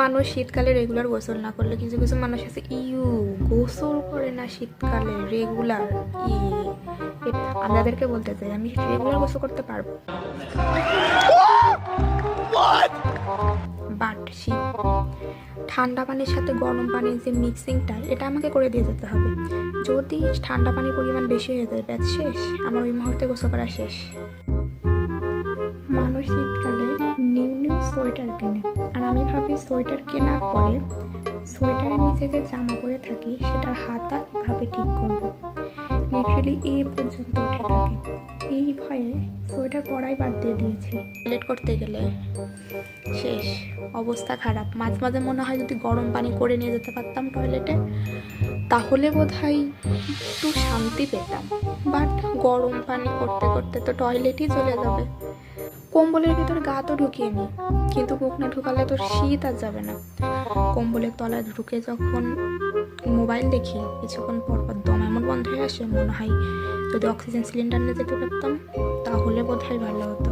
মানুষ শীতকালে রেগুলার গোসল না করলে, কিছু কিছু মানুষ আছে গোসল করে না শীতকালে রেগুলার। আমি তাদেরকে বলতে চাই আমি রেগুলার গোসল করতে পারবো, বাট শীত ঠান্ডা পানির সাথে গরম পানির যে মিক্সিংটা, এটা আমাকে করে দিয়ে যেতে হবে। যদি ঠান্ডা পানির পরিমাণ বেশি হয়ে যায়, ব্যাস শেষ, আমার ওই মুহূর্তে গোসল করা শেষ। মানুষ শীতকালে নিউ নিউ সোয়েটার কেনে, আর আমি ভাবি সোয়েটার কেনার পরে সোয়েটারের নিচে যে জামা পরে থাকি সেটার হাতা কীভাবে ঠিক করবো, লিটারালি এই পর্যন্ত উঠে থাকে। এই ভয়ে সোয়েটার পরাই বাদ দিয়ে দিয়েছি। টয়লেট করতে গেলে শেষ, অবস্থা খারাপ। মাঝে মাঝে মনে হয় যদি গরম পানি করে নিয়ে যেতে পারতাম টয়লেটে, তাহলে বোধহয় একটু শান্তি পেতাম। বাট গরম পানি করতে করতে তো টয়লেটই চলে যাবে। কম্বলের ভিতরে গা তো ঢুকিয়ে নিই, কিন্তু মুখ না ঢুকালে তো শীত আর যাবে না। কম্বলের তলায় ঢুকে যখন মোবাইল দেখি, কিছুক্ষণ পর পর দম এমন বন্ধ হয়ে আসে, মনে হয় যদি অক্সিজেন সিলিন্ডার নিয়ে যেতে পারতাম তাহলে বোধহয় ভালো হতো।